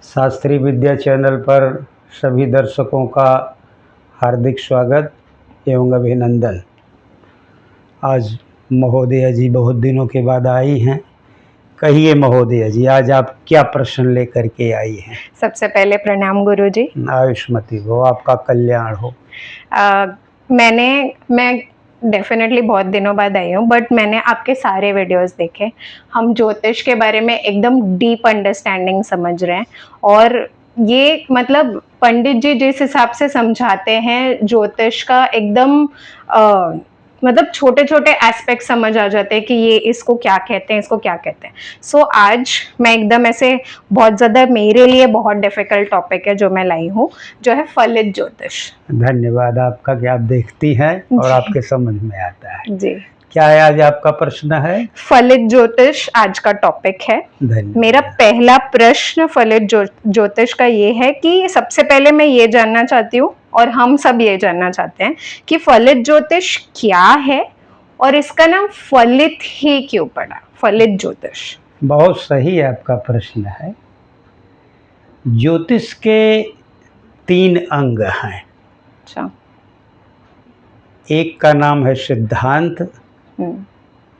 शास्त्रीय विद्या चैनल पर सभी दर्शकों का हार्दिक स्वागत एवं अभिनंदन। आज महोदया जी बहुत दिनों के बाद आई हैं। कहिए महोदया जी, आज आप क्या प्रश्न लेकर के आई हैं? सबसे पहले प्रणाम गुरु जी। आयुष्मती हो, आपका कल्याण हो। मैं डेफिनेटली बहुत दिनों बाद आई हूँ, बट मैंने आपके सारे वीडियोस देखे। हम ज्योतिष के बारे में एकदम डीप अंडरस्टैंडिंग समझ रहे हैं, और ये मतलब पंडित जी जिस हिसाब से समझाते हैं ज्योतिष का एकदम मतलब छोटे छोटे एस्पेक्ट समझ आ जाते हैं कि ये इसको क्या कहते हैं, इसको क्या कहते हैं। सो आज मैं एकदम ऐसे बहुत ज़्यादा मेरे लिए बहुत डिफिकल्ट टॉपिक है जो मैं लाई हूँ, जो है फलित ज्योतिष। धन्यवाद आपका कि आप देखती हैं और आपके समझ में आता है। जी, क्या है आज आपका प्रश्न है? फलित ज्योतिष आज का टॉपिक है। मेरा पहला प्रश्न फलित ज्योतिष का ये है कि सबसे पहले मैं ये जानना चाहती हूँ, और हम सब ये जानना चाहते हैं कि फलित ज्योतिष क्या है और इसका नाम फलित ही क्यों पड़ा, फलित ज्योतिष। बहुत सही आपका प्रश्न है। ज्योतिष के 3 अंग हैं। अच्छा। एक का नाम है सिद्धांत,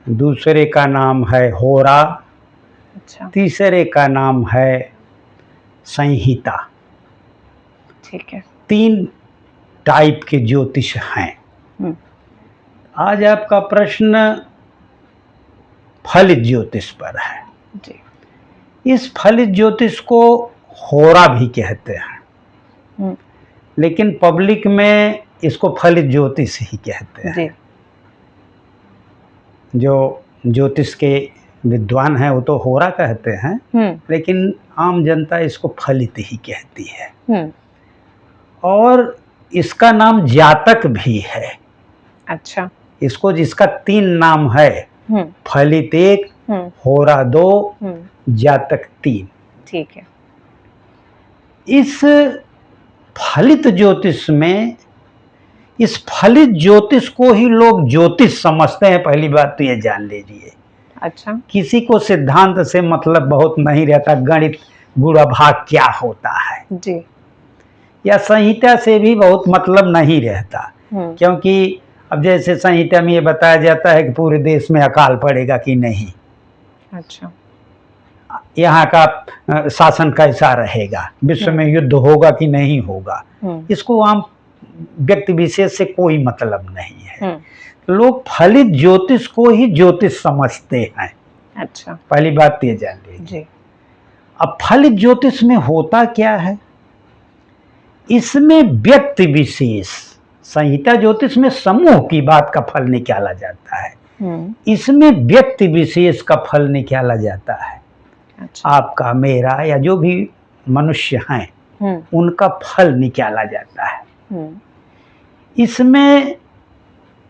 दूसरे का नाम है होरा, अच्छा, तीसरे का नाम है संहिता। ठीक है। 3 टाइप के ज्योतिष हैं। आज आपका प्रश्न फलित ज्योतिष पर है। जी। इस फलित ज्योतिष को होरा भी कहते हैं, लेकिन पब्लिक में इसको फलित ज्योतिष ही कहते हैं। जी। जो ज्योतिष के विद्वान हैं वो तो होरा कहते हैं, लेकिन आम जनता इसको फलित ही कहती है। और इसका नाम जातक भी है। अच्छा। इसको जिसका 3 नाम है, फलित 1, होरा 2, जातक 3। ठीक है। इस फलित ज्योतिष में, इस फलित ज्योतिष को ही लोग ज्योतिष समझते हैं। पहली बात तो ये जान लीजिए। अच्छा। किसी को सिद्धांत से मतलब बहुत नहीं रहता, गणित गुणा भाग क्या होता है जी, या संहिता से भी बहुत मतलब नहीं रहता। क्योंकि अब जैसे संहिता में ये बताया जाता है कि पूरे देश में अकाल पड़ेगा कि नहीं। अच्छा। यहाँ का शासन कैसा रहेगा, विश्व में युद्ध होगा कि नहीं होगा, इसको आम व्यक्ति विशेष से कोई मतलब नहीं है। लोग फलित ज्योतिष को ही ज्योतिष समझते हैं। अच्छा। पहली बात ये जान लीजिए। अब फलित ज्योतिष में होता क्या है? इसमें व्यक्ति विशेष, संहिता ज्योतिष में समूह की बात का फल निकाला जाता है, इसमें व्यक्ति विशेष का फल निकाला जाता है। अच्छा। आपका, मेरा या जो भी मनुष्य हैं उनका फल निकाला जाता है। इसमें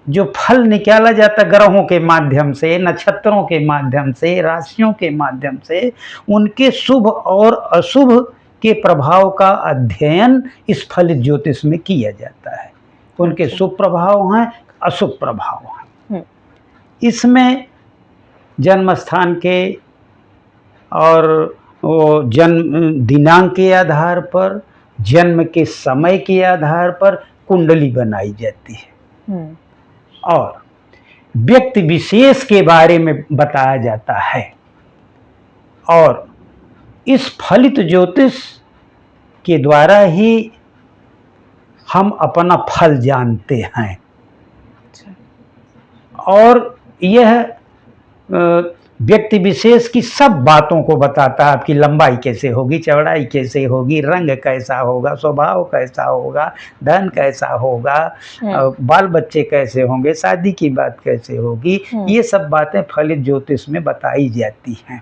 जो फल निकाला जाता है ग्रहों के माध्यम से, नक्षत्रों के माध्यम से, राशियों के माध्यम से, उनके शुभ और अशुभ के प्रभाव का अध्ययन इस फलित ज्योतिष में किया जाता है। उनके शुभ प्रभाव हैं, अशुभ प्रभाव हैं। इसमें जन्म स्थान के और वो जन्म दिनांक के आधार पर, जन्म के समय के आधार पर कुंडली बनाई जाती है और व्यक्ति विशेष के बारे में बताया जाता है। और इस फलित ज्योतिष के द्वारा ही हम अपना फल जानते हैं। और यह व्यक्ति विशेष की सब बातों को बताता है। आपकी लंबाई कैसे होगी, चौड़ाई कैसे होगी, रंग कैसा होगा, स्वभाव कैसा होगा, धन कैसा होगा, बाल बच्चे कैसे होंगे, शादी की बात कैसे होगी, ये सब बातें फलित ज्योतिष में बताई जाती हैं।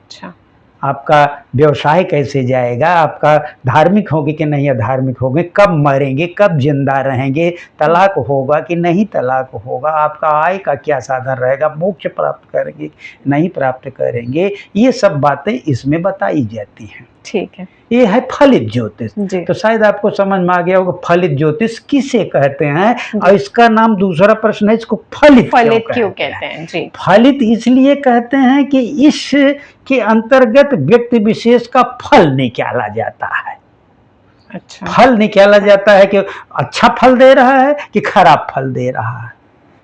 अच्छा। आपका व्यवसाय कैसे जाएगा, आपका धार्मिक होगे कि नहीं अधार्मिक होगे, कब मरेंगे, कब जिंदा रहेंगे, तलाक होगा कि नहीं तलाक होगा, आपका आय का क्या साधन रहेगा, मोक्ष प्राप्त करेंगे नहीं प्राप्त करेंगे, ये सब बातें इसमें बताई जाती हैं। ठीक है, ये है फलित ज्योतिष। जी। तो शायद आपको समझ में आ गया होगा फलित ज्योतिष किसे कहते हैं, और इसका नाम, दूसरा प्रश्न है, इसको फलित क्यों कहते हैं? जी। फलित इसलिए कहते हैं कि इसके अंतर्गत व्यक्ति विशेष का फल निकाला जाता है। अच्छा। फल निकाला जाता है कि अच्छा फल दे रहा है कि खराब फल दे रहा है,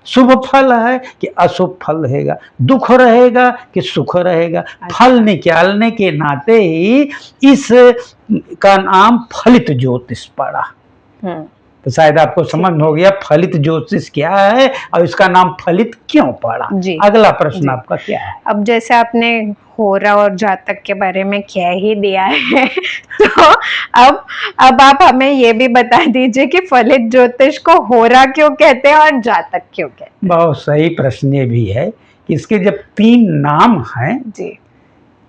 शुभ फल है कि अशुभ फल रहेगा, दुख रहेगा कि सुख रहेगा। फल निकालने के नाते ही इस का नाम फलित ज्योतिष पड़ा। तो शायद आपको समझ हो गया फलित ज्योतिष क्या है और इसका नाम फलित क्यों पड़ा। जी। अगला प्रश्न आपका क्या है? अब जैसे आपने होरा और जातक के बारे में कह ही दिया है तो अब आप हमें ये भी बता दीजिए कि फलित ज्योतिष को होरा क्यों कहते हैं और जातक क्यों कहते हैं? बहुत सही प्रश्न ये भी है कि इसके जब 3 नाम हैं जी,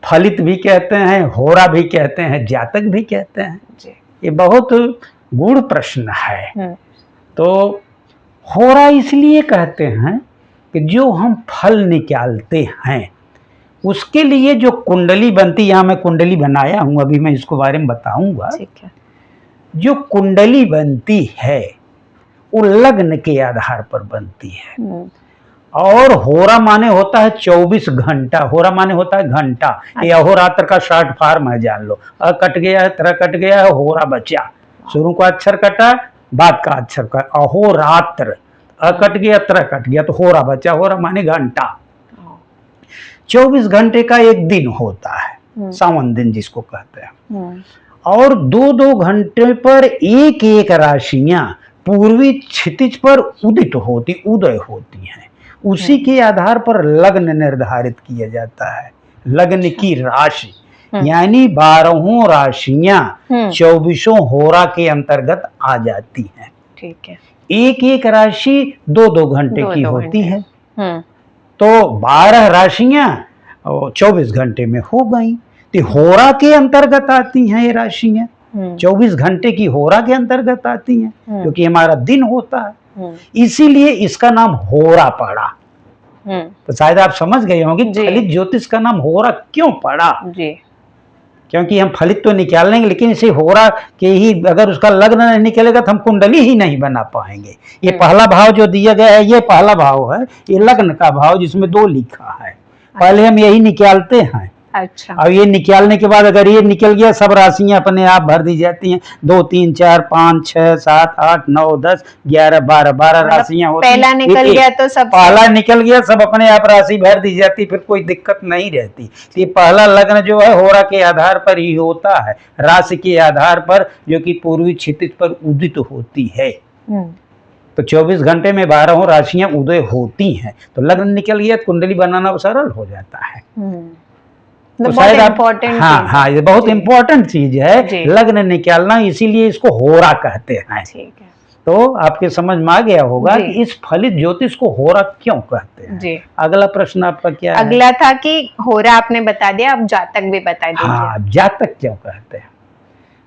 फलित भी कहते हैं, होरा भी कहते हैं, जातक भी कहते हैं जी। ये बहुत गूढ़ प्रश्न है। तो होरा इसलिए कहते हैं कि जो हम फल निकालते हैं उसके लिए जो कुंडली बनती, यहाँ मैं कुंडली बनाया हूँ, अभी मैं इसको बारे में बताऊंगा। ठीक है। जो कुंडली बनती है वो लग्न के आधार पर बनती है। और होरा माने होता है 24 घंटा, होरा माने होता है घंटा। ये अहोरात्र का शॉर्ट फॉर्म है, जान लो। अ कट गया है, त्र कट गया है, होरा बचा, शुरू का अक्षर कटा, बाद का अक्षर का, अहोरात्र। अ कट गया, त्र कट गया, तो होरा बचा। होरा माने घंटा। 24 घंटे का एक दिन होता है, सावन दिन जिसको कहते हैं। और 2-2 घंटे पर एक एक राशियां पूर्वी क्षितिज पर उदित उदय होती हैं। उसी के आधार पर लग्न निर्धारित किया जाता है। लग्न की राशि यानी 12 राशियां 24 होरा के अंतर्गत आ जाती हैं। ठीक है। एक एक राशि 2-2 घंटे की होती है। तो 12 राशियां 24 घंटे में हो गई। तो होरा के अंतर्गत आती हैं ये राशियां, 24 घंटे की होरा के अंतर्गत आती हैं, क्योंकि हमारा दिन होता है। इसीलिए इसका नाम होरा पड़ा। तो शायद आप समझ गए होंगे फलित ज्योतिष का नाम होरा क्यों पड़ा। जी। क्योंकि हम फलित तो निकाल लेंगे, लेकिन इसे होरा के ही, अगर उसका लग्न नहीं निकलेगा तो हम कुंडली ही नहीं बना पाएंगे। ये पहला भाव जो दिया गया है, ये पहला भाव है, ये लग्न का भाव जिसमें 2 लिखा है। पहले हम यही निकालते हैं। अच्छा। और ये निकालने के बाद अगर ये निकल गया, सब राशियां अपने आप भर दी जाती हैं। 2 3 4 5 6 7 8 9 10 11 12 राशियां होती हैं। पहला निकल गया तो सब, पहला निकल गया, सब अपने आप राशि भर दी जाती, फिर कोई दिक्कत नहीं रहती। ये पहला लग्न जो है होरा के आधार पर ही होता है, राशि के आधार पर, जो कि पूर्वी क्षितिज पर उदित होती है। तो 24 घंटे में 12 राशियां उदय होती हैं। तो लग्न निकल गया, कुंडली बनाना सरल हो जाता है। तो शायद इम्पोर्टेंट, हाँ, ये बहुत इम्पोर्टेंट चीज है लग्न निकालना, इसीलिए इसको होरा कहते हैं। ठीक है। तो आपके समझ में आ गया होगा कि इस फलित ज्योतिष को होरा क्यों कहते हैं। जी। अगला प्रश्न आपका क्या है? अगला था कि होरा आपने बता दिया, अब जातक भी बता दीजिए। हाँ, जातक क्यों कहते हैं?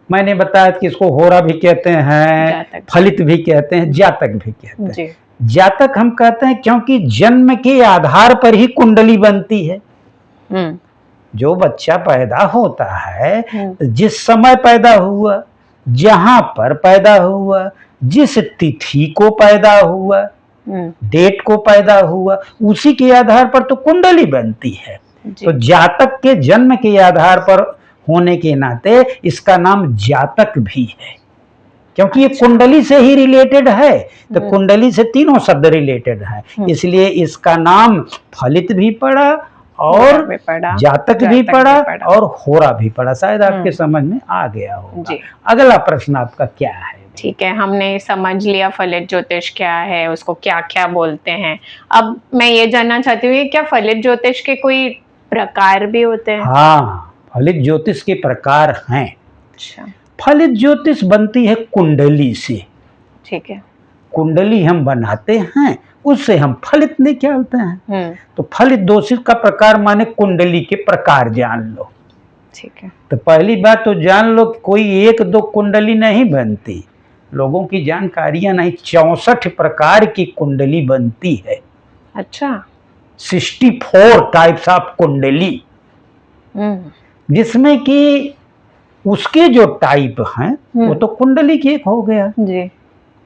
मैंने बताया कि इसको होरा भी कहते हैं, फलित भी कहते हैं, जातक भी कहते हैं। जातक हम कहते हैं क्योंकि जन्म के आधार पर ही कुंडली बनती है। जो बच्चा पैदा होता है, जिस समय पैदा हुआ, जहां पर पैदा हुआ, जिस तिथि को पैदा हुआ, डेट को पैदा हुआ, उसी के आधार पर तो कुंडली बनती है। तो जातक के जन्म के आधार पर होने के नाते इसका नाम जातक भी है, क्योंकि ये कुंडली से ही रिलेटेड है। तो कुंडली से तीनों शब्द रिलेटेड है, इसलिए इसका नाम फलित भी पड़ा और जातक भी पड़ा और होरा भी पड़ा। शायद आपके समझ में आ गया होगा। अगला प्रश्न आपका क्या है? ठीक है, हमने समझ लिया फलित ज्योतिष क्या है, उसको क्या क्या बोलते हैं। अब मैं ये जानना चाहती हूँ, क्या फलित ज्योतिष के कोई प्रकार भी होते हैं? हाँ, फलित ज्योतिष के प्रकार हैं। अच्छा। फलित ज्योतिष बनती है कुंडली से। ठीक है। कुंडली हम बनाते हैं, उससे हम फलित निकालते हैं। तो फलित ज्योतिष का प्रकार माने कुंडली के प्रकार जान लो। ठीक है। तो पहली बात तो जान लो कि कोई 1-2 कुंडली नहीं बनती, लोगों की जानकारियां नहीं, 64 प्रकार की कुंडली बनती है। अच्छा। 64 टाइप्स ऑफ कुंडली, जिसमें कि उसके जो टाइप हैं वो तो कुंडली की एक हो गया जी।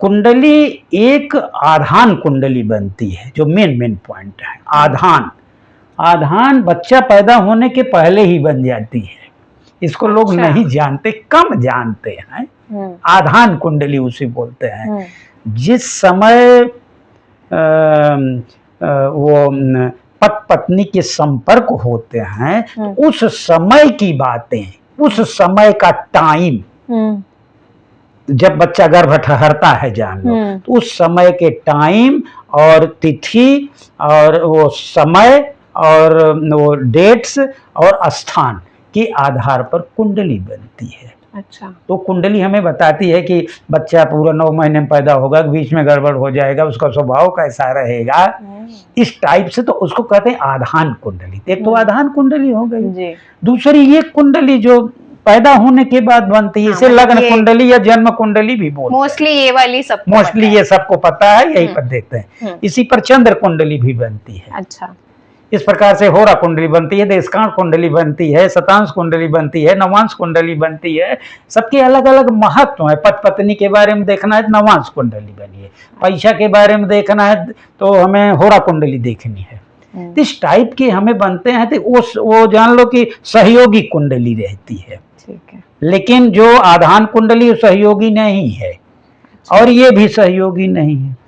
कुंडली एक आधान कुंडली बनती है, जो मेन पॉइंट है। आधान बच्चा पैदा होने के पहले ही बन जाती है, इसको लोग नहीं जानते, कम जानते हैं। आधान कुंडली उसे बोलते हैं। जिस समय वो पति पत्नी के संपर्क होते हैं, तो उस समय की बातें, उस समय का टाइम, जब बच्चा गर्भ ठहरता है जान लो, तो उस समय के टाइम और तिथि और वो समय और वो डेट्स और स्थान के आधार पर कुंडली बनती है। अच्छा। तो कुंडली हमें बताती है कि बच्चा पूरा 9 महीने में पैदा होगा, बीच में गड़बड़ हो जाएगा, उसका स्वभाव कैसा रहेगा, इस टाइप से। तो उसको कहते हैं आधान कुंडली। एक तो आधान कुंडली हो गई। दूसरी ये कुंडली जो पैदा होने के बाद बनती है, इसे लग्न कुंडली या जन्म कुंडली भी बोलते हैं। मोस्टली ये वाली सब मोस्टली ये सबको पता है, यही पर देखते हैं। इसी पर चंद्र कुंडली भी बनती है। अच्छा। इस प्रकार से होरा कुंडली बनती है, देशकांठ कुंडली बनती है, शतांश कुंडली बनती है, नवांश कुंडली बनती है। सबके अलग अलग महत्व है। पति पत्नी के बारे में देखना है तो नवांश कुंडली बनी है, पैसा के बारे में देखना है तो हमें होरा कुंडली देखनी है। इस टाइप के हमें बनते हैं तो वो जान लो कि सहयोगी कुंडली रहती है। ठीक है। लेकिन जो आधान कुंडली सहयोगी नहीं है, और ये भी सहयोगी नहीं है।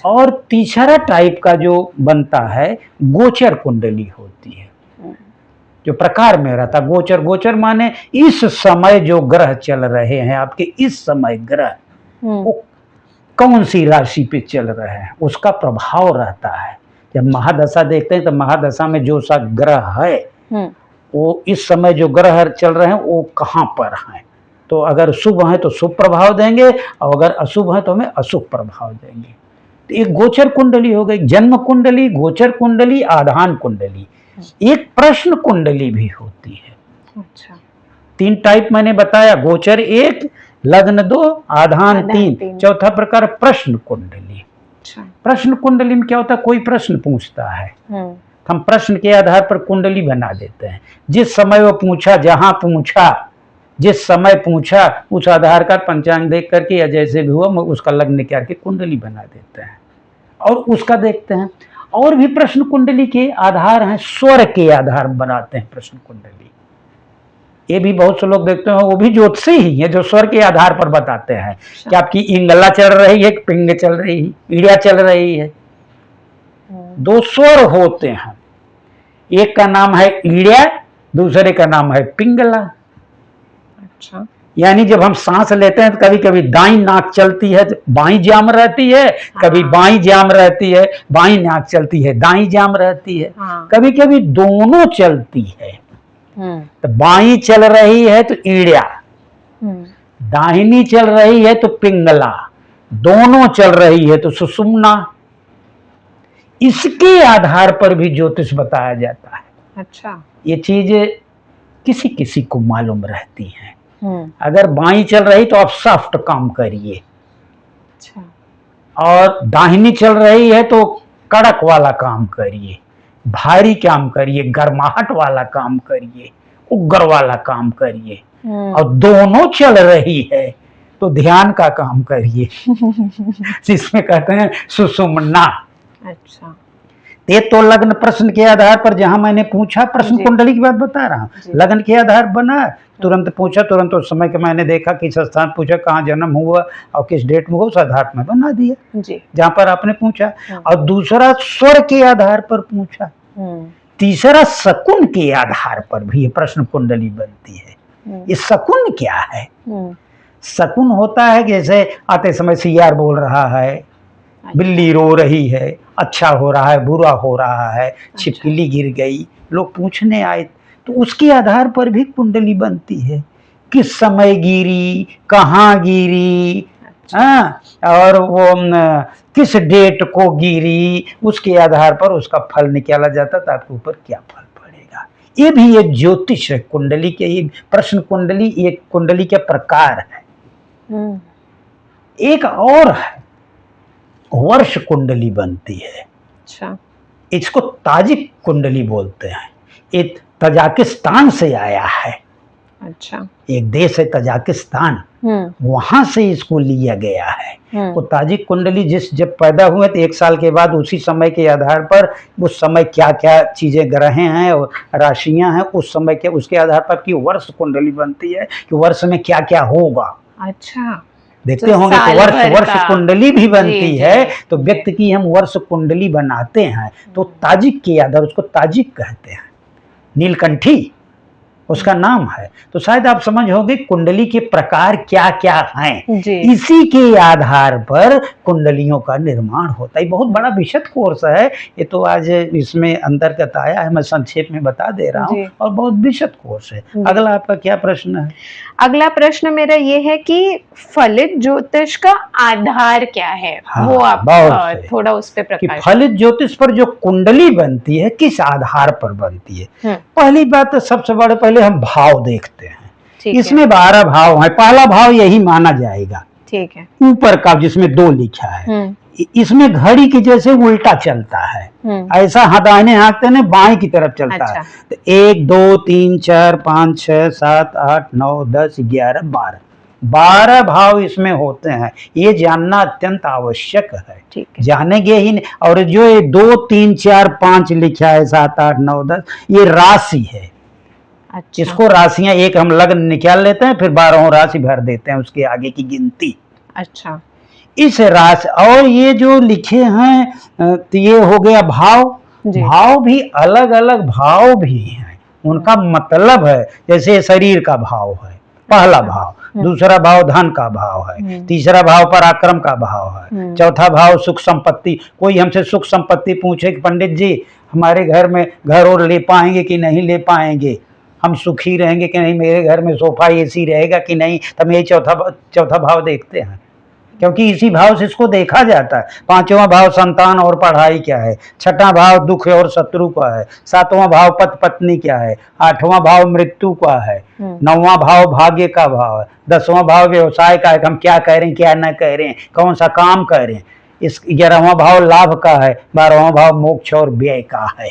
और तीसरा टाइप का जो बनता है गोचर कुंडली होती है, जो प्रकार में रहता। गोचर माने इस समय जो ग्रह चल रहे हैं आपके, इस समय ग्रह वो कौन सी राशि पे चल रहे हैं, उसका प्रभाव रहता है। जब महादशा देखते हैं तो महादशा में जो सा ग्रह है वो इस समय जो ग्रह चल रहे हैं वो कहाँ पर हैं। तो अगर शुभ है तो शुभ प्रभाव देंगे, और अगर अशुभ है तो हमें अशुभ प्रभाव देंगे। एक गोचर कुंडली हो गई, जन्म कुंडली, गोचर कुंडली, आधान कुंडली। एक प्रश्न कुंडली भी होती है। अच्छा। 3 टाइप मैंने बताया, गोचर 1, लग्न 2, आधान 3, चौथा प्रकार प्रश्न कुंडली। अच्छा। प्रश्न कुंडली में क्या होता है, कोई प्रश्न पूछता है, हम प्रश्न के आधार पर कुंडली बना देते हैं। जिस समय वो पूछा, जहां पूछा, जिस समय पूछा, उस आधार का पंचांग देख करके या जैसे भी हुआ उसका लग्न निकाल के कुंडली बना देते हैं और उसका देखते हैं। और भी प्रश्न कुंडली के आधार हैं, स्वर के आधार बनाते हैं प्रश्न कुंडली। ये भी बहुत से लोग देखते हैं, वो भी ज्योतिषी ही है जो स्वर के आधार पर बताते हैं कि आपकी इंगला चल रही है, पिंग चल रही है, ईड़ा चल रही है। 2 स्वर होते हैं, एक का नाम है ईड़ा, दूसरे का नाम है पिंगला। अच्छा। यानी जब हम सांस लेते हैं तो कभी कभी दाई नाक चलती है तो बाई जाम रहती है, कभी बाई जाम रहती है, बाई नाक चलती है, दाई जाम रहती है। कभी कभी दोनों चलती है, तो बाई चल रही है तो ईड़ा, दाहिनी चल रही है तो पिंगला, दोनों चल रही है तो सुषुम्ना। इसके आधार पर भी ज्योतिष बताया जाता है। अच्छा। ये चीजें किसी किसी को मालूम रहती हैं। अगर बाई चल रही तो आप सॉफ्ट काम करिए। अच्छा। और दाहिनी चल रही है तो कड़क वाला काम करिए, भारी काम करिए, गर्माहट वाला काम करिए, उग्र वाला काम करिए। और दोनों चल रही है तो ध्यान का काम करिए जिसमें कहते हैं सुषुम्ना। अच्छा। ये तो लग्न प्रश्न के आधार पर, जहां मैंने पूछा प्रश्न कुंडली की बात बता रहा हूँ, लग्न के आधार बना, तुरंत पूछा, तुरंत उस समय के मैंने देखा किस स्थान पूछा, कहाँ जन्म हुआ और किस डेट में हुआ, उस आधार में बना दिया जहां पर आपने पूछा। और दूसरा स्वर के आधार पर पूछा। तीसरा शकुन के आधार पर भी प्रश्न कुंडली बनती है। ये शकुन क्या है? शकुन होता है जैसे आते समय सियार बोल रहा है, बिल्ली रो रही है, अच्छा हो रहा है, बुरा हो रहा है, छिपकली गिर गई, लोग पूछने आए, तो उसके आधार पर भी कुंडली बनती है। किस समय गिरी, कहाँ गिरी, और वो किस डेट को गिरी, उसके आधार पर उसका फल निकाला जाता था, आपके ऊपर क्या फल पड़ेगा। ये भी एक ज्योतिष है कुंडली के। एक प्रश्न कुंडली एक कुंडली के प्रकार है। एक और है, वर्ष कुंडली बनती है। अच्छा। इसको ताजिक कुंडली बोलते हैं। ये तजाकिस्तान से आया है। अच्छा। एक देश है तजाकिस्तान, वहां से इसको लिया गया है। वो ताजिक कुंडली जब पैदा हुए तो 1 साल के बाद उसी समय के आधार पर उस समय क्या क्या चीजें ग्रह हैं और राशियां हैं, उस समय के उसके आधार पर की वर्ष कुंडली बनती है कि वर्ष में क्या क्या होगा। अच्छा, देखते होंगे तो वर्ष कुंडली भी बनती है, तो व्यक्ति की हम वर्ष कुंडली बनाते हैं तो ताजिक के आधार उसको ताजिक कहते हैं, नीलकंठी उसका नाम है। तो शायद आप समझ होंगे कुंडली के प्रकार क्या क्या हैं, इसी के आधार पर कुंडलियों का निर्माण होता है। बहुत बड़ा विशद कोर्स है ये, तो आज इसमें अंतर्गत आया है, मैं संक्षेप में बता दे रहा हूँ, और बहुत विशद कोर्स है। अगला आपका क्या प्रश्न है? अगला प्रश्न मेरा ये है कि फलित ज्योतिष का आधार क्या है? हाँ, वो आप थोड़ा उस पे प्रकाश। फलित ज्योतिष पर जो कुंडली बनती है किस आधार पर बनती है? पहली बात तो सबसे बड़े पहले हम भाव देखते हैं। इसमें 12 भाव हैं, पहला भाव यही माना जाएगा, ठीक है, ऊपर का जिसमें 2 लिखा है। इसमें घड़ी की जैसे उल्टा चलता है, ऐसा दाहिने हाथ ने बाएं की तरफ चलता है। तो 1 2 3 4 5 6 7 8 9 10 11 12 भाव इसमें होते हैं। ये जानना अत्यंत आवश्यक है, जानेंगे ही नहीं। और जो ये 2 3 4 5 लिखा है 7 8 9 10 ये राशि है। अच्छा। इसको राशियां एक हम लग्न निकाल लेते हैं, फिर 12 राशि भर देते हैं उसके आगे की गिनती। अच्छा। इस राशि और ये जो लिखे हैं तो ये हो गया भाव। भाव भी अलग अलग भाव भी हैं, उनका मतलब है। जैसे शरीर का भाव है पहला भाव, दूसरा भाव धन का भाव है, तीसरा भाव पराक्रम का भाव है, चौथा भाव सुख संपत्ति। कोई हमसे सुख संपत्ति पूछे कि पंडित जी हमारे घर में घर और ले पाएंगे कि नहीं ले पाएंगे, हम सुखी रहेंगे कि नहीं, मेरे घर में सोफा एसी रहेगा कि नहीं, तब यही चौथा भाव देखते हैं, क्योंकि इसी भाव से इसको देखा जाता है। 5वां भाव संतान और पढ़ाई क्या है, 6वां भाव दुख और शत्रु का है, 7वां भाव पति पत्नी क्या है, 8वां भाव मृत्यु का है, 9वां भाव भाग्य का भाव है, 10वां भाव व्यवसाय का है, हम क्या कह रहे हैं क्या न कह रहे हैं, कौन सा काम कर रहे हैं। इस 11वां भाव लाभ का है, 12वां भाव मोक्ष और व्यय का है।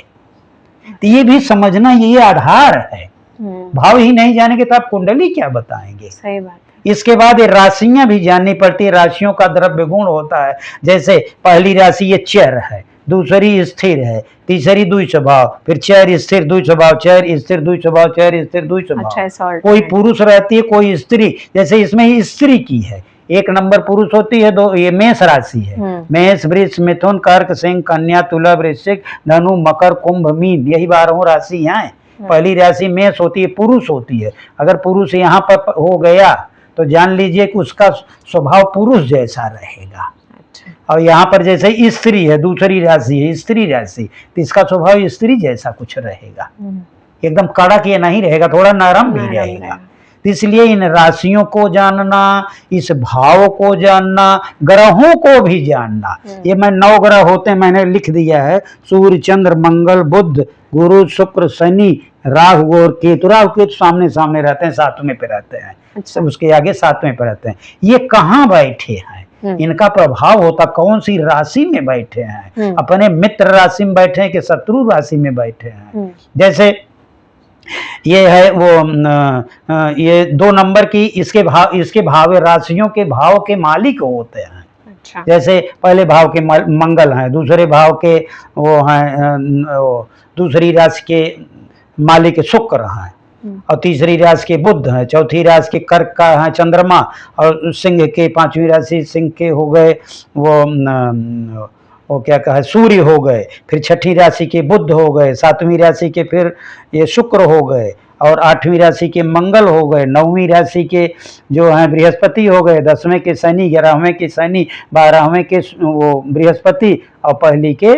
तो ये भी समझना ये आधार है। भाव ही नहीं जानेंगे तो आप कुंडली क्या बताएंगे? सही बात है। इसके बाद ये राशियां भी जाननी पड़ती है। राशियों का द्रव्य गुण होता है, जैसे पहली राशि ये चर है, दूसरी स्थिर है, तीसरी द्वि स्वभाव, फिर चर स्थिर द्वि स्वभाव, चर स्थिर द्वि स्वभाव, चर स्थिर द्वि स्वभाव। अच्छा, कोई पुरुष रहती है कोई स्त्री, जैसे इसमें स्त्री की है, 1 नंबर पुरुष होती है, 2 ये मेष राशि है, मेष वृष मिथुन कर्क सिंह कन्या तुला वृश्चिक धनु मकर कुंभ मीन, यही 12 राशियां हैं। पहली राशि मेष होती है, पुरुष होती है। अगर पुरुष यहाँ पर हो गया तो जान लीजिए कि उसका स्वभाव पुरुष जैसा रहेगा। अच्छा। और यहाँ पर जैसे स्त्री है, दूसरी राशि है स्त्री राशि, तो इसका स्वभाव स्त्री जैसा कुछ रहेगा, एकदम कड़क ये नहीं रहेगा, थोड़ा नरम भी रहेगा। इसलिए इन राशियों को जानना, इस भाव को जानना, ग्रहों को भी जानना। ये मैं 9 ग्रह होते हैं मैंने लिख दिया है, सूर्य चंद्र मंगल बुध गुरु शुक्र शनि राहु और केतु। राहु केतु सामने सामने रहते हैं, 7वें पे रहते हैं। अच्छा। उसके आगे 7वें पे रहते हैं। ये कहाँ बैठे हैं, इनका प्रभाव होता कौन सी राशि में बैठे हैं, अपने मित्र राशि में बैठे हैं कि शत्रु राशि में बैठे हैं। जैसे ये है वो ये 2 नंबर की इसके भाव राशियों के भाव के मालिक होते हैं। अच्छा। जैसे पहले भाव के मंगल हैं, दूसरे भाव के वो हैं, दूसरी राशि के मालिक शुक्र हैं, और तीसरी राशि के बुध हैं, चौथी राशि के कर्क का है चंद्रमा, और सिंह के 5वीं राशि सिंह के हो गए वो क्या कहा सूर्य हो गए, फिर 6ठी राशि के बुध हो गए, 7वीं राशि के फिर ये शुक्र हो गए, और 8वीं राशि के मंगल हो गए, 9वीं राशि के जो हैं बृहस्पति हो गए, 10वें के शनि, 11वें के शनि, 12वें के वो बृहस्पति, और पहली के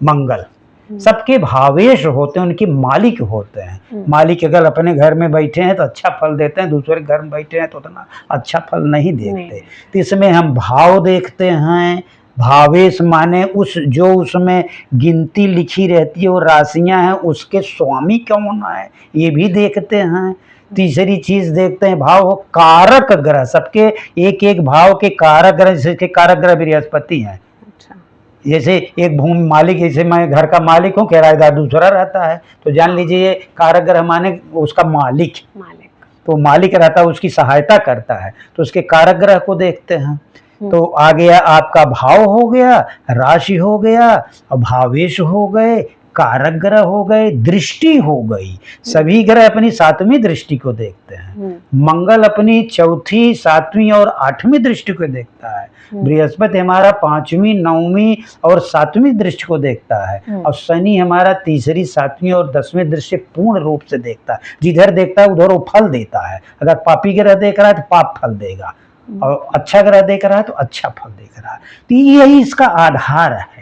मंगल। सबके भावेश होते हैं, उनके मालिक होते हैं। मालिक अगर अपने घर में बैठे हैं तो अच्छा फल देते हैं, दूसरे घर में बैठे हैं तो उतना अच्छा फल नहीं देते। तो इसमें हम भाव देखते हैं। भावेश माने उस जो उसमें गिनती लिखी रहती है, वो राशियां हैं, उसके स्वामी कौन है ये भी देखते हैं। तीसरी चीज देखते हैं भाव कारक ग्रह, सबके एक एक भाव के कारक ग्रह, जिसके कारक ग्रह बृहस्पति हैं। जैसे एक भूमि मालिक, जैसे मैं घर का मालिक हूँ, किराएदार दूसरा रहता है, तो जान लीजिए ये कारक ग्रह माने उसका मालिक। तो मालिक रहता है उसकी सहायता करता है, तो उसके कारक ग्रह को देखते हैं। तो आ गया आपका भाव हो गया, राशि हो गया, भावेश हो गए, कारक ग्रह हो गए, दृष्टि हो गई। सभी ग्रह अपनी 7वीं दृष्टि को देखते हैं। मंगल अपनी 4थी, 7वीं और 8वीं दृष्टि को देखता है। बृहस्पति हमारा 5वीं, 9वीं और 7वीं दृष्टि को देखता है। और शनि हमारा 3री, 7वीं और 10वीं दृष्टि पूर्ण रूप से देखता है। जिधर देखता है उधर वो फल देता है। अगर पापी ग्रह देख रहा है तो पाप फल देगा, और अच्छा ग्रह देख रहा है तो अच्छा फल देख रहा है। तो यही इसका आधार है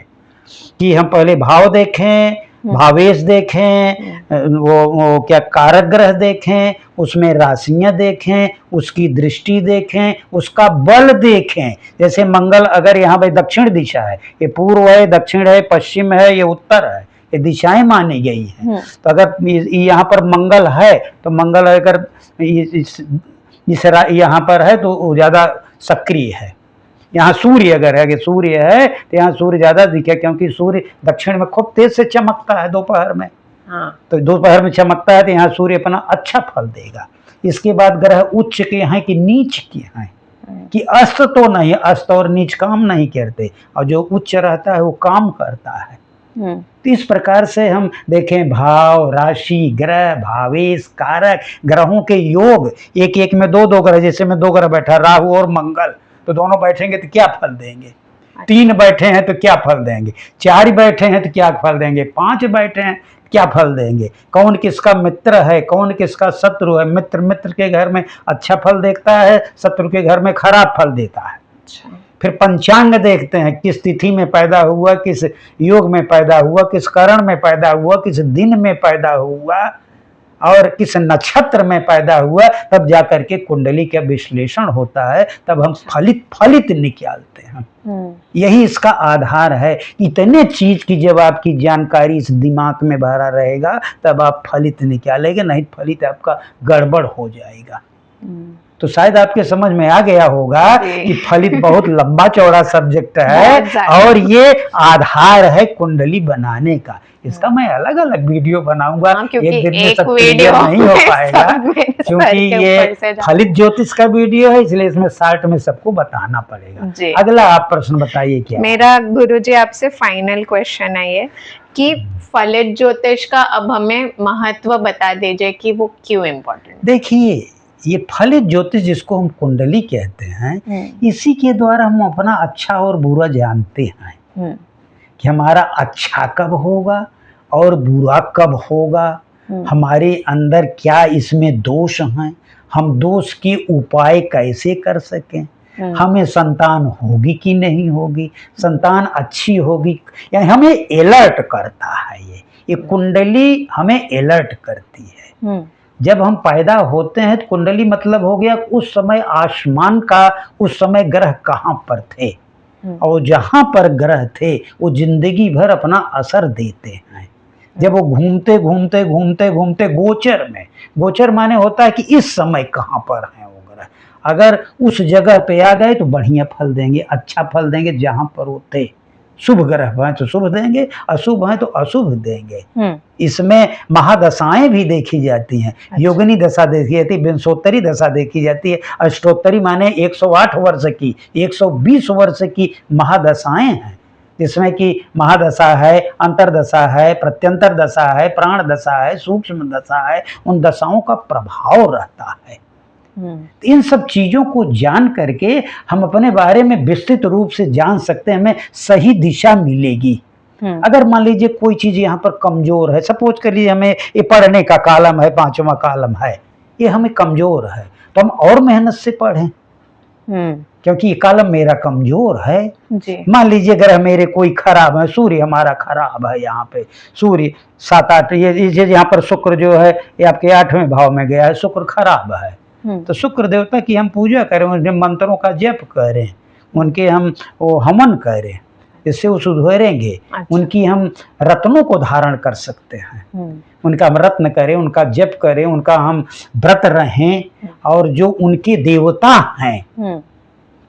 कि हम पहले भाव देखें, भावेश देखें, वो क्या कारक ग्रह देखें, उसमें राशियां देखें, उसकी दृष्टि देखें, उसका बल देखें। जैसे मंगल अगर यहाँ पे दक्षिण दिशा है, ये पूर्व है, दक्षिण है, पश्चिम है, ये उत्तर है, ये दिशाएं मानी गई हैं। तो अगर यहाँ पर मंगल है तो मंगल अगर यहाँ पर है तो वो ज्यादा सक्रिय है। यहाँ सूर्य अगर है कि सूर्य है तो यहाँ सूर्य ज्यादा दिखे, क्योंकि सूर्य दक्षिण में खूब तेज से चमकता है दोपहर में। तो दोपहर में चमकता है तो यहाँ सूर्य अपना अच्छा फल देगा। इसके बाद ग्रह उच्च के हैं कि नीच के हैं, कि अस्त तो नहीं, अस्त और नीच काम नहीं करते, और जो उच्च रहता है वो काम करता है। तो इस प्रकार से हम देखें भाव, राशि, ग्रह, भावेश, कारक, ग्रहों के योग, एक एक में 2-2 ग्रह, जैसे में 2 ग्रह बैठा राहु और मंगल, तो दोनों बैठेंगे तो क्या फल देंगे? 3 बैठे हैं तो क्या फल देंगे? 4 बैठे हैं तो क्या फल देंगे? 5 बैठे हैं क्या फल देंगे? कौन किसका मित्र है, कौन किसका शत्रु है? मित्र के घर में अच्छा फल देखता है, शत्रु के घर में खराब फल देता है। फिर पंचांग देखते हैं, किस तिथि में पैदा हुआ, किस योग में पैदा हुआ, किस करण में पैदा हुआ, किस दिन में पैदा हुआ और किस नक्षत्र में पैदा हुआ, तब जाकर के कुंडली का विश्लेषण होता है, तब हम फलित निकालते हैं। यही इसका आधार है। इतने चीज की जब आपकी जानकारी इस दिमाग में भरा रहेगा तब आप फलित निकालेंगे, नहीं फलित आपका गड़बड़ हो जाएगा। तो शायद आपके समझ में आ गया होगा कि फलित बहुत लंबा चौड़ा सब्जेक्ट है और ये आधार है कुंडली बनाने का। इसका मैं अलग अलग वीडियो बनाऊंगा, एक दिन में सब वीडियो नहीं हो पाएगा, क्योंकि ये फलित ज्योतिष का वीडियो है, इसलिए इसमें शॉर्ट में सबको बताना पड़ेगा। अगला आप प्रश्न बताइए। क्या मेरा गुरुजी आपसे फाइनल क्वेश्चन है ये कि फलित ज्योतिष का अब हमें महत्व बता दीजिए कि वो क्यों इम्पोर्टेंट। देखिए, ये फलित ज्योतिष जिसको हम कुंडली कहते हैं, इसी के द्वारा हम अपना अच्छा और बुरा जानते हैं कि हमारा अच्छा कब होगा और बुरा कब होगा, हमारे अंदर क्या इसमें दोष हैं, हम दोष की उपाय कैसे कर सकें, हमें संतान होगी कि नहीं होगी, संतान अच्छी होगी, यानी हमें अलर्ट करता है। ये कुंडली हमें अलर्ट करती है। जब हम पैदा होते हैं तो कुंडली मतलब हो गया उस समय आसमान का, उस समय ग्रह कहाँ पर थे, और जहां पर ग्रह थे वो जिंदगी भर अपना असर देते हैं। जब वो घूमते घूमते घूमते घूमते गोचर माने होता है कि इस समय कहाँ पर है वो ग्रह, अगर उस जगह पे आ गए तो बढ़िया फल देंगे, अच्छा फल देंगे। जहां पर वो थे, शुभ ग्रह हैं तो शुभ देंगे, अशुभ हैं तो अशुभ देंगे। इसमें महादशाएं भी देखी जाती हैं। योगिनी दशा देखी जाती है, विंशोत्तरी दशा देखी जाती है, अष्टोत्तरी माने 108 वर्ष की, 120 वर्ष की महादशाएं हैं, जिसमें कि महादशा है, अंतरदशा है, प्रत्यंतर दशा है, प्राण दशा है, सूक्ष्म दशा है। उन दशाओं का प्रभाव रहता है। इन सब चीजों को जान करके हम अपने बारे में विस्तृत रूप से जान सकते हैं, हमें सही दिशा मिलेगी। अगर मान लीजिए कोई चीज यहाँ पर कमजोर है, सपोज कर लीजिए हमें ये पढ़ने का कालम है, 5वां कालम है, ये हमें कमजोर है, तो हम और मेहनत से पढ़ें, क्योंकि ये कालम मेरा कमजोर है। मान लीजिए ग्रह मेरे कोई खराब है, सूर्य हमारा खराब है, यहाँ पे सूर्य 7-8, ये यहाँ पर शुक्र जो है ये आपके 8वें भाव में गया है, शुक्र खराब है। तो शुक्र देवता की हम पूजा करें, उनके मंत्रों का जप करें, उनके हम वो हवन करें, इससे वो सुधरेंगे। उनकी हम रत्नों को धारण कर सकते हैं, उनका हम रत्न करें, उनका जप करें, उनका हम व्रत रहें, और जो उनके देवता हैं,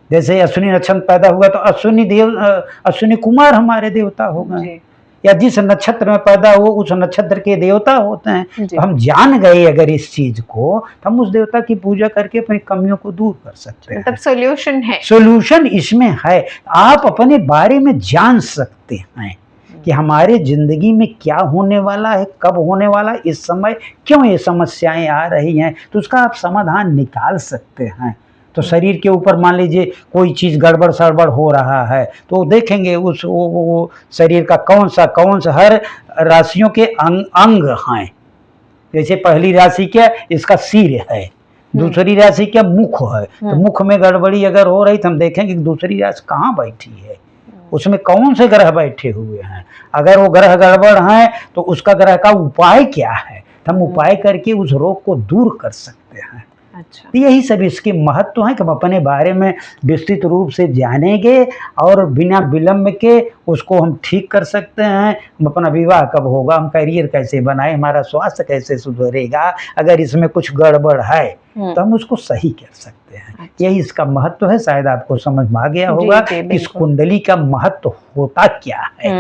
जैसे अश्विनी नक्षत्र पैदा हुआ तो अश्विनी कुमार हमारे देवता हो गए। या जिस नक्षत्र में पैदा हो उस नक्षत्र के देवता होते हैं। जी। तो हम जान गए अगर इस चीज को, तो हम उस देवता की पूजा करके अपनी कमियों को दूर कर सकते हैं। मतलब सोल्यूशन है, सोल्यूशन इसमें है। आप अपने बारे में जान सकते हैं कि हमारे जिंदगी में क्या होने वाला है, कब होने वाला है, इस समय क्यों ये समस्याएं आ रही हैं, तो उसका आप समाधान निकाल सकते हैं। तो शरीर के ऊपर मान लीजिए कोई चीज़ गड़बड़ सड़बड़ हो रहा है, तो देखेंगे उस वो शरीर का कौन सा हर राशियों के अंग हैं। जैसे पहली राशि क्या, इसका सिर है, दूसरी राशि क्या, मुख है। तो मुख में गड़बड़ी अगर हो रही तो हम देखेंगे कि दूसरी राशि कहाँ बैठी है, उसमें कौन से ग्रह बैठे हुए हैं। अगर वो ग्रह गड़बड़ हैं तो उसका ग्रह का उपाय क्या है, हम उपाय करके उस रोग को दूर कर सकते हैं। अच्छा। तो यही सब इसके महत्व है कि हम अपने बारे में विस्तृत रूप से जानेंगे और बिना विलंब के उसको हम ठीक कर सकते हैं। हम अपना विवाह कब होगा, हम करियर कैसे बनाए, हमारा स्वास्थ्य कैसे सुधरेगा, अगर इसमें कुछ गड़बड़ है तो हम उसको सही कर सकते हैं। अच्छा। यही इसका महत्व है। शायद आपको समझ में आ गया होगा कि इस कुंडली का महत्व होता क्या है।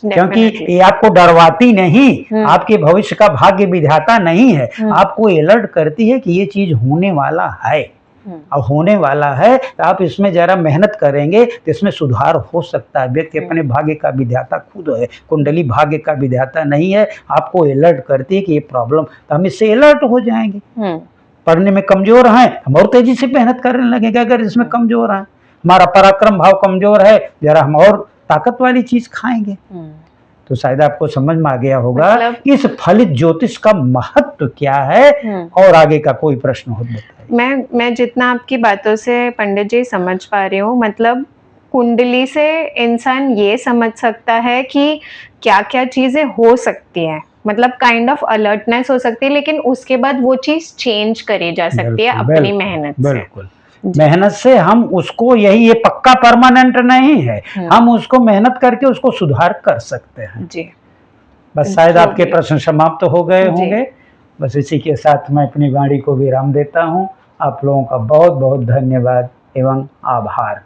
क्योंकि ये आपको डरवाती नहीं, आपके भविष्य का भाग्य विधाता नहीं है, आपको अलर्ट करती है कि ये चीज होने वाला है। अब होने वाला है तो आप इसमें जरा मेहनत करेंगे तो इसमें सुधार हो सकता है। व्यक्ति अपने भाग्य का विधाता खुद है, कुंडली भाग्य का विधाता नहीं है। आपको अलर्ट करती है कि ये प्रॉब्लम, तो हम इससे अलर्ट हो जाएंगे। पढ़ने में कमजोर हैं, हम और तेजी से मेहनत करने लगेंगे। अगर इसमें कमजोर हैं, हमारा पराक्रम भाव कमजोर है, जरा हम और ताकत वाली चीज खाएंगे। तो शायद आपको समझ में आ गया होगा कि इस फलित ज्योतिष का महत्व क्या है। और आगे का कोई प्रश्न हो बताइए। मैं जितना आपकी बातों से पंडित जी समझ पा रही हूँ, मतलब कुंडली से इंसान ये समझ सकता है कि क्या क्या चीजें हो सकती हैं, मतलब काइंड ऑफ अलर्टनेस हो सकती है, लेकिन उसके बाद वो चीज चेंज करी जा सकती है अपनी मेहनत से। बिल्कुल, मेहनत से हम उसको, यही ये पक्का परमानेंट नहीं है, हम उसको मेहनत करके उसको सुधार कर सकते हैं जी। बस शायद आपके प्रश्न समाप्त हो गए होंगे। बस इसी के साथ मैं अपनी वाणी को विराम देता हूँ। आप लोगों का बहुत बहुत धन्यवाद एवं आभार।